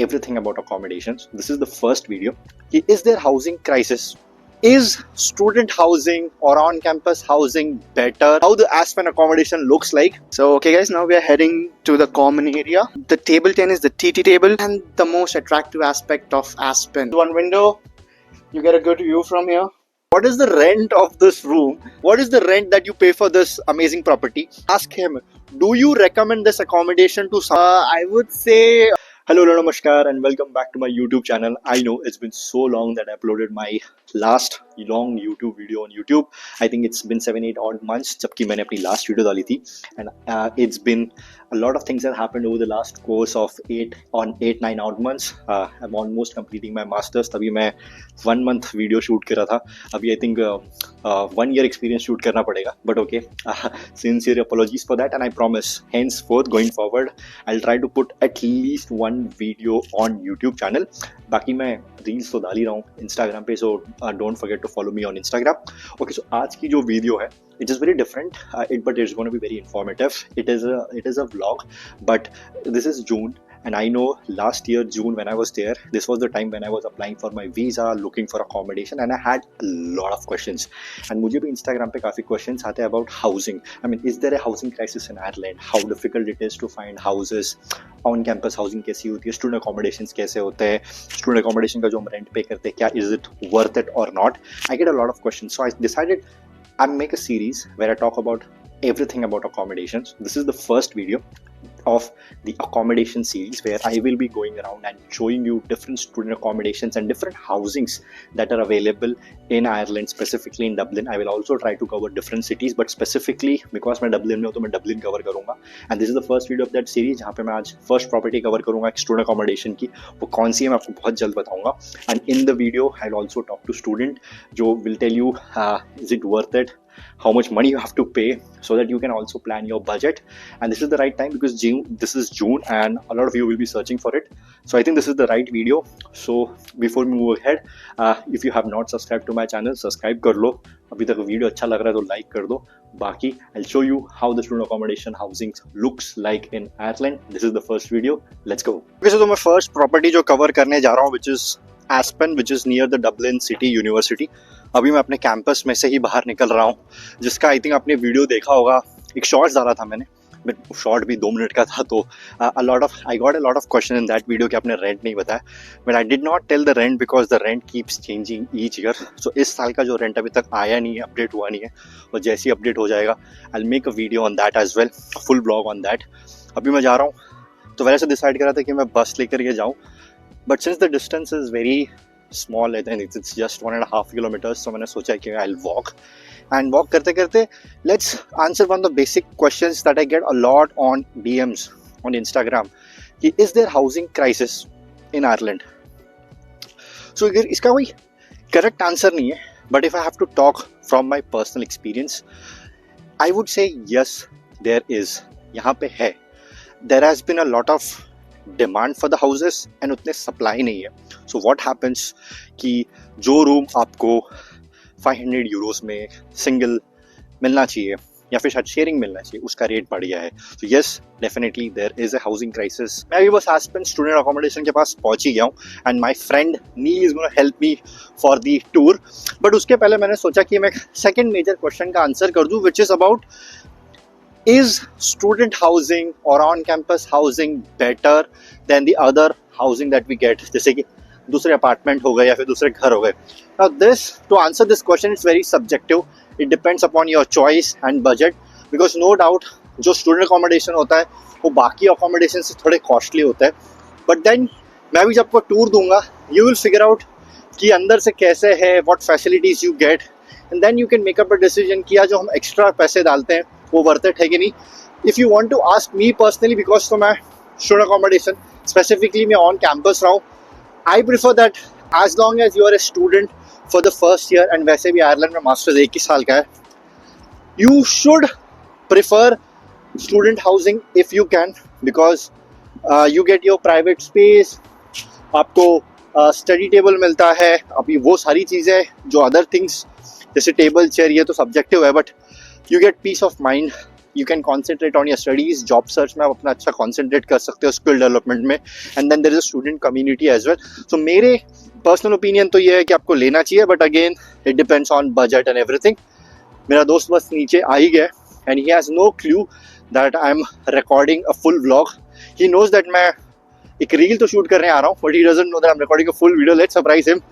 everything about accommodations. This is the first video. Is there housing crisis? Is student housing or on-campus housing better? How the Aspen accommodation looks like? So, okay guys, now we are heading to the common area. The table 10 is the TT table and the most attractive aspect of Aspen. One window, you get a good view from here. What is the rent of this room? What is the rent that you pay for this amazing property? Ask him, do you recommend this accommodation to someone? I would say, hello, namaskar and welcome back to my YouTube channel. I know it's been so long that I uploaded my last long YouTube video on YouTube. I think it's been 7-8 odd months जबकि मैंने अपनी last video डाली थी, and it's been a lot of things that happened over the last course of 8-9 odd months. I'm almost completing my masters. तभी मैं 1 month video shoot कर रहा था. अभी I think 1 year experience shoot करना पड़ेगा. But okay, sincere apologies for that, and I promise henceforth going forward I'll try to put at least one video on YouTube channel. बाकी मैं reels तो डाल ही रहा हूँ Instagram पे, so don't forget to follow me on Instagram. Okay, so आज की जो वीडियो है, it is very different, but it's going to be very informative. It is a vlog, but this is June, and I know last year June when I was there, this was the time when I was applying for my visa, looking for accommodation, and I had a lot of questions. And मुझे भी Instagram पे काफी questions आते हैं about housing. I mean, is there a housing crisis in Ireland? How difficult it is to find houses? On campus housing कैसी होती है? Student accommodations कैसे होते हैं? Student accommodation का जो हम rent pay करते हैं, क्या is it worth it or not? I get a lot of questions, so I decided I'll make a series where I talk about everything about accommodations. This is the first video of the accommodation series where I will be going around and showing you different student accommodations and different housings that are available in Ireland, specifically in Dublin. I will also try to cover different cities, but specifically because मैं Dublin में हूँ तो मैं Dublin cover करूँगा. And this is the first video of that series जहाँ पे मैं आज first property cover करूँगा student accommodation की. वो कौन सी है मैं आपको बहुत जल्द बताऊँगा. And in the video I'll also talk to student जो will tell you is it worth it, how much money you have to pay, so that you can also plan your budget. And this is the right time because this is June and a lot of you will be searching for it. So I think this is the right video. So before we move ahead, if you have not subscribed to my channel, subscribe कर लो. अभी तक video अच्छा लग रहा है तो like कर दो. बाकी I'll show you how the student accommodation housing looks like in Ireland. This is the first video. Let's go. Okay, so मैं first property जो cover करने जा रहा हूँ, which is Aspen, which is near the Dublin City University. अभी मैं अपने campus में से ही बाहर निकल रहा हूँ, जिसका आई थिंक आपने वीडियो देखा होगा. एक शॉर्ट्स डाला था मैंने, बट शॉर्ट भी 2 मिनट का था, तो I got a lot of question in that video कि आपने रेंट नहीं बताया. But I did not tell the rent because the rent keeps changing each year. So इस साल का जो रेंट अभी तक आया नहीं है, अपडेट हुआ नहीं है, और जैसे ही अपडेट हो जाएगा I will make a video on that as well, full blog on that. अभी मैं जा रहा हूँ तो वैसे डिसाइड करा था कि मैं बस लेकर के जाऊँ, but since the distance is very small, I think it's just 1.5 kilometers, so मैंने सोचा कि I'll walk. And walk करते करते let's answer one of the basic questions that I get a lot on DMs on Instagram. Is there housing crisis in Ireland? So इसका कोई correct answer नहीं है, but if I have to talk from my personal experience, I would say yes, there is. यहाँ पे है. There has been a lot of demand for the houses and उतने supply नहीं है. सो व्हाट हैपेंस कि जो room आपको 500 Euros में सिंगल मिलना चाहिए या फिर शायद शेयरिंग मिलना चाहिए, उसका रेट बढ़ गया है. So yes, definitely there is a housing crisis. मैं अभी बस एस्पेन स्टूडेंट अकोमोडेशन के पास पहुंच ही गया हूँ, and my friend Neel is gonna help me for the tour. But उसके पहले मैंने सोचा कि मैं सेकेंड मेजर क्वेश्चन का आंसर कर दूँ, which is about is student housing or on-campus housing better than the other housing that we get, जैसे कि दूसरे अपार्टमेंट हो गए या फिर दूसरे घर हो गए. Now this, to answer this question, it's very subjective. It depends upon your choice and budget, because no doubt जो student accommodation होता है वो बाकी accommodation से थोड़े costly होता है. But then मैं भी जब आपको टूर दूंगा, you will figure out कि अंदर से कैसे है, what facilities you get, and then you can make up a decision कि जो हम extra पैसे डालते हैं वो वर्थ इट है कि नहीं. If you want to ask me personally, because तो मैं स्टूडेंट अकोमोडेशन स्पेसिफिकली मैं ऑन कैंपस रहा हूँ, I prefer that as long as you are a student for the first year, and वैसे भी आयरलैंड में मास्टर्स 1 ही साल का है, you should prefer student housing if you can, because you get your private space, आपको study table मिलता है. अभी वो सारी चीज़ें जो अदर थिंग्स जैसे टेबल चेयर, ये तो सब्जेक्टिव है, but you get peace of mind you can concentrate on your studies. Job search में आप अपना अच्छा concentrate कर सकते हो skill development में, and then there is a student community as well. So मेरे personal opinion तो ये है कि आपको लेना चाहिए, but again it depends on budget and everything. मेरा दोस्त बस नीचे आ ही गया and he has no clue that I'm recording a full vlog. He knows that मैं एक रील तो शूट करने आ रहा हूँ, but he doesn't know that I'm recording a full video. Let's surprise him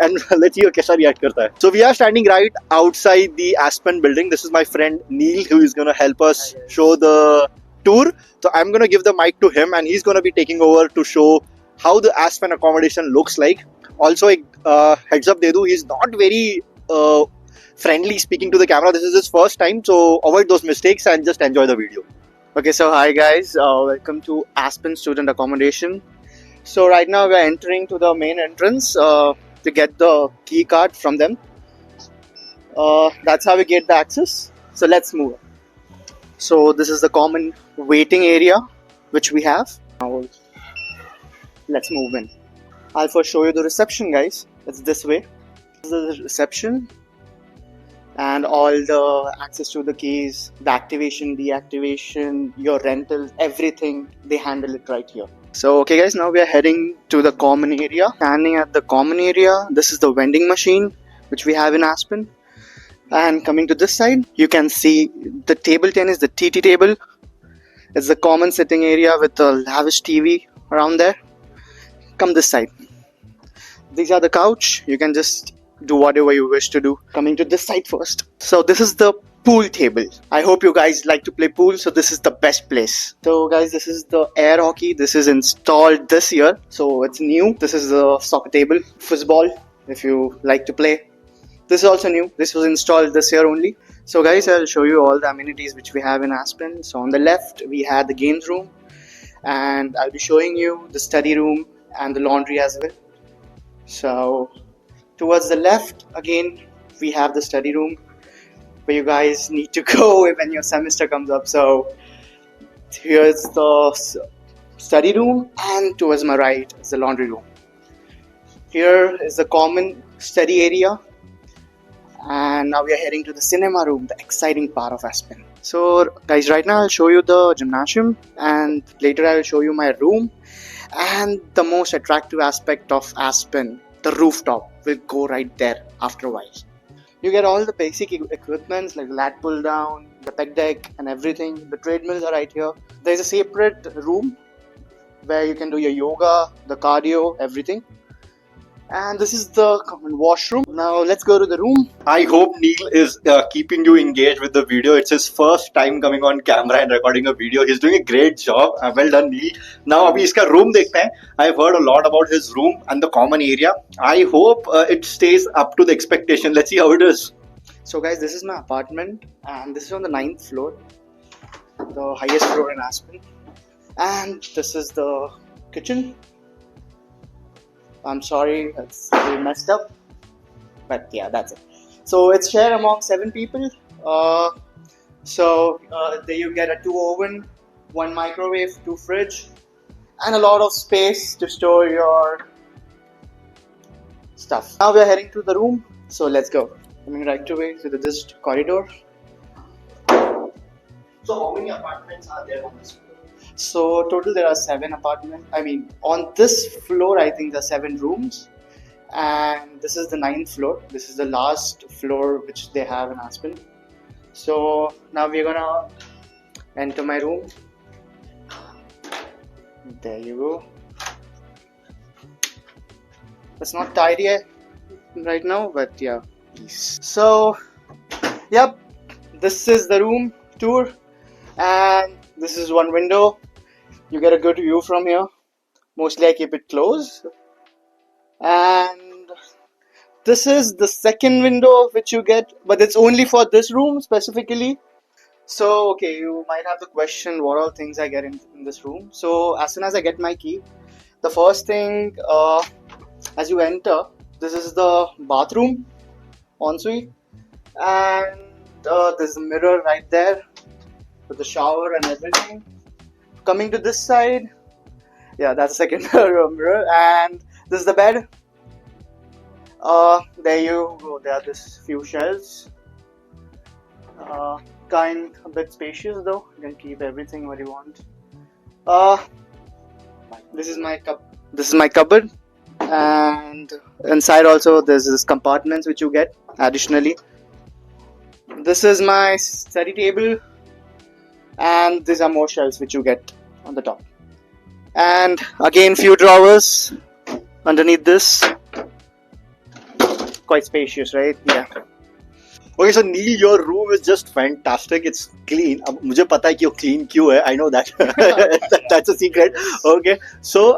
and let's see कैसा react करता है. So we are standing right outside the Aspen building. This is my friend Neil who is going to help us show the tour. So I'm going to give the mic to him and he's going to be taking over to show how the Aspen accommodation looks like. Also, heads up दे दूँ, he's not very friendly speaking to the camera. This is his first time, so avoid those mistakes and just enjoy the video. Okay, so hi guys, welcome to Aspen Student Accommodation. So right now we are entering to the main entrance to get the key card from them. That's how we get the access. So let's move. So this is the common waiting area which we have. Now let's move in. I'll first show you the reception, guys. It's this way. This is the reception. And all the access to the keys, the activation, deactivation, your rental, everything, they handle it right here. So okay guys, now we are heading to the common area. Standing at the common area, this is the vending machine which we have in Aspen. And coming to this side, you can see the table tennis, the TT table. It's the common sitting area with a lavish TV around there. Come this side. These are the couch. You can just do whatever you wish to do. Coming to this side first. So this is the pool table. I hope you guys like to play pool, so this is the best place. So guys, this is the air hockey. This is installed this year, so it's new. This is the soccer table, football if you like to play. This is also new. This was installed this year only. So guys, I'll show you all the amenities which we have in Aspen. So on the left we had the games room, and I'll be showing you the study room and the laundry as well. So towards the left, again, we have the study room where you guys need to go when your semester comes up. So here's the study room, and towards my right is the laundry room. Here is the common study area, and now we are heading to the cinema room, the exciting part of Aspen. So guys, right now I'll show you the gymnasium, and later I'll show you my room, and the most attractive aspect of Aspen, the rooftop, will go right there after a while. You get all the basic equipments like lat pull down, the pec deck and everything. The treadmills are right here. There's a separate room where you can do your yoga, the cardio, everything. And this is the common washroom. Now let's go to the room. I hope Neil is keeping you engaged with the video. It's his first time coming on camera and recording a video. He's doing a great job. Well done, Neil. Now abhi iska room dekhte hain. I've heard a lot about his room and the common area. I hope it stays up to the expectation. Let's see how it is. So guys, this is my apartment, and this is on the 9th floor, the highest floor in Aspen. And this is the kitchen. I'm sorry, it's really messed up, but yeah, that's it. So it's shared among 7 people. There you get a 2 oven, 1 microwave, 2 fridge, and a lot of space to store your stuff. Now we are heading to the room, so let's go. Coming right away to this corridor. So how many apartments are there on this floor? So total there are 7 apartments. I mean, on this floor I think there are 7 rooms, and this is the 9th floor. This is the last floor which they have in Aspen. So now we're gonna enter my room. There you go. It's not tidy right now, but yeah. So yep, this is the room tour, and this is one window. You get a good view from here. Mostly I keep it closed. And this is the second window which you get, but it's only for this room specifically. So okay, you might have the question, what all things I get in this room. So as soon as I get my key, the first thing as you enter, this is the bathroom ensuite, and there's a mirror right there with the shower and everything. Coming to this side, yeah, that's the second mirror, and this is the bed. There you go. There are this few shelves. kind a bit spacious though. You can keep everything what you want. Uh, this is my cupboard, and inside also there's this compartments which you get additionally. This is my study table, and these are more shelves which you get on the top. And again, few drawers underneath this. Quite spacious, right? Yeah. Okay, so Neil, your room is just fantastic. It's clean. अब मुझे पता है कि वो clean क्यों है. I know that. That's a secret. Okay, so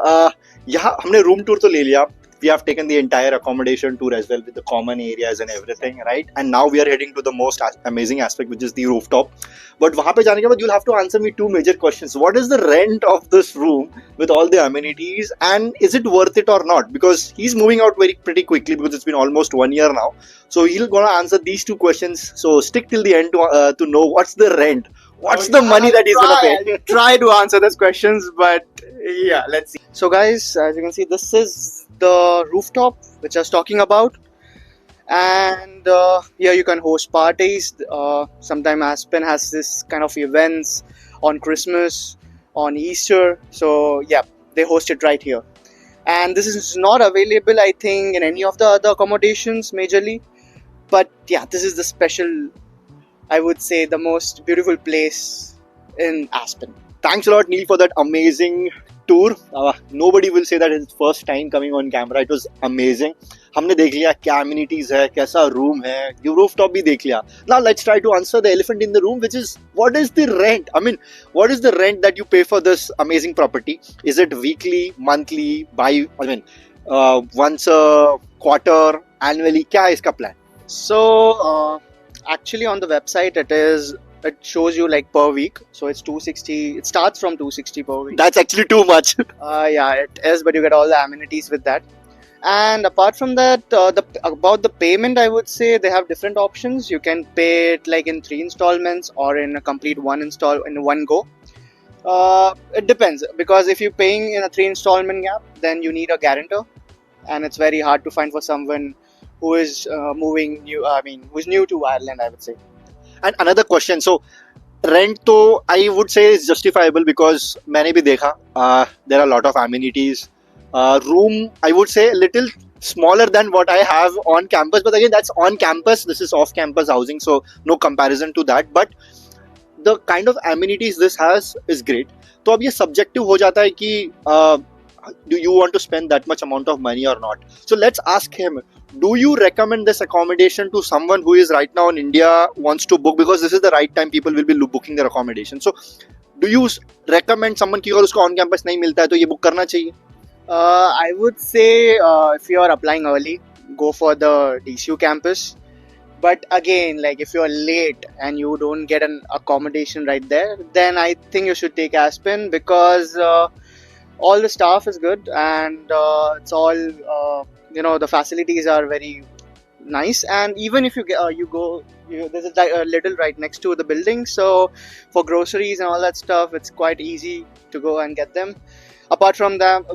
यहाँ हमने room tour तो ले लिया. We have taken the entire accommodation tour as well with the common areas and everything, right? And now we are heading to the most amazing aspect, which is the rooftop. But वहाँ पे जाने के बाद you'll have to answer me two major questions. What is the rent of this room with all the amenities, and is it worth it or not? Because he's moving out pretty quickly because it's been almost 1 year now. So he's gonna answer these two questions. So stick till the end to know what's the rent, what's the money that he's gonna pay. Try to answer those questions, but yeah, let's see. So guys, as you can see, this is the rooftop which I was talking about, and here you can host parties. Sometime Aspen has this kind of events on Christmas, on Easter. So yeah, they host it right here. And this is not available, I think, in any of the other accommodations majorly. But yeah, this is the special, I would say, the most beautiful place in Aspen. Thanks a lot, Neil, for that amazing tour. Nobody will say that it's first time coming on camera. It was amazing. हमने देख लिया क्या amenities है, कैसा room है, ये rooftop भी देख लिया. Now let's try to answer the elephant in the room, which is what is the rent? I mean, what is the rent that you pay for this amazing property? Is it weekly, monthly, once a quarter, annually? क्या है इसका plan? So actually on the website it shows you like per week, so it's 260. It starts from 260 per week. That's actually too much. Yeah, it is, but you get all the amenities with that. And apart from that, about the payment, I would say they have different options. You can pay it like in 3 installments or in a complete one go. It depends, because if you're paying in a 3 installment gap, then you need a guarantor, and it's very hard to find for someone who is who's new to Ireland, I would say. And another question, so rent तो I would say is justifiable because मैंने भी देखा there are a lot of amenities. Room I would say a little smaller than what I have on campus, but again that's on campus, this is off campus housing, so no comparison to that. But the kind of amenities this has is great. तो अब ये subjective हो जाता है कि do you want to spend that much amount of money or not? So let's ask him, do you recommend this accommodation to someone who is right now in India, wants to book, because this is the right time people will be booking their accommodation. So do you recommend someone कि अगर उसको on campus नहीं मिलता है तो ये book करना चाहिए? I would say if you are applying early, go for the DCU campus. But again, like if you're late and you don't get an accommodation right there, then I think you should take Aspen, because all the staff is good, and it's all the facilities are very nice. And even if you go, there's a little right next to the building, so for groceries and all that stuff, it's quite easy to go and get them. Apart from them,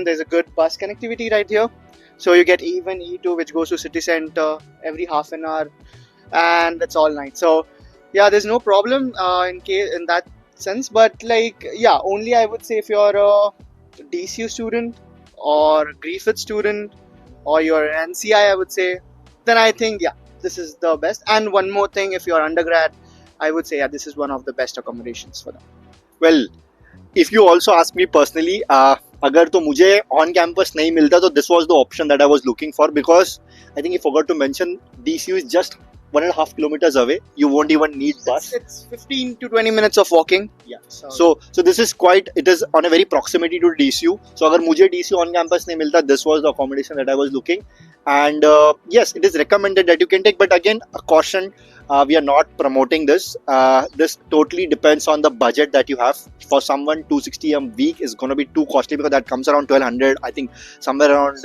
there's a good bus connectivity right here, so you get even E2 which goes to city center every half an hour, and it's all night. So yeah, there's no problem in that sense. But like, yeah, only I would say if you're a DCU student or Griffith student or you're an NCI, I would say, then I think yeah, this is the best. And one more thing, if you're undergrad, I would say yeah, this is one of the best accommodations for them. Well, if you also ask me personally, अगर तो मुझे on campus नहीं मिलता तो this was the option that I was looking for, because I think you forgot to mention DCU is just 1.5 kilometers away. You won't even need bus. It's 15 to 20 minutes of walking. Yeah. So this is it is on a very proximity to DCU. So अगर मुझे DCU on campus नहीं मिलता, this was the accommodation that I was looking. And yes, it is recommended that you can take, but again, a caution, we are not promoting this. This totally depends on the budget that you have. For someone, 260 a week is going to be too costly, because that comes around 1200, I think, somewhere around.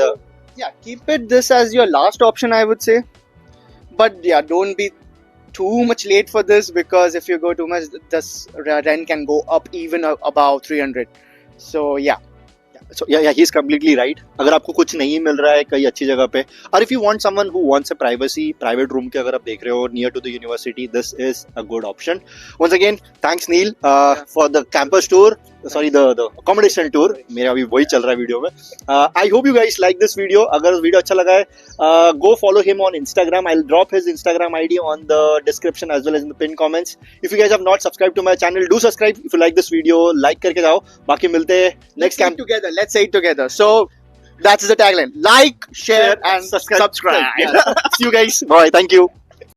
Yeah, keep this as your last option, I would say. But yeah, don't be too much late for this, because if you go too much, this rent can go up even above 300. So yeah. So yeah, he's completely right. अगर आपको कुछ नहीं मिल रहा है कहीं अच्छी जगह पे, or if you want someone who wants a privacy, private room के अगर आप देख रहे हो near to the university, this is a good option. Once again, thanks Neil for the campus tour. Sorry, the accommodation tour. मेरा अभी वही चल रहा है वीडियो में. I hope you guys like this video. अगर वीडियो अच्छा लगा है, go follow him on Instagram. I'll drop his Instagram ID on the description as well as in the pinned comments. If you guys have not subscribed to my channel, do subscribe. If you like this video, like करके जाओ. बाकी मिलते हैं next camp together. Let's say it together. So that's the tagline: like, share, and subscribe. Yeah. See you guys. Bye. Thank you.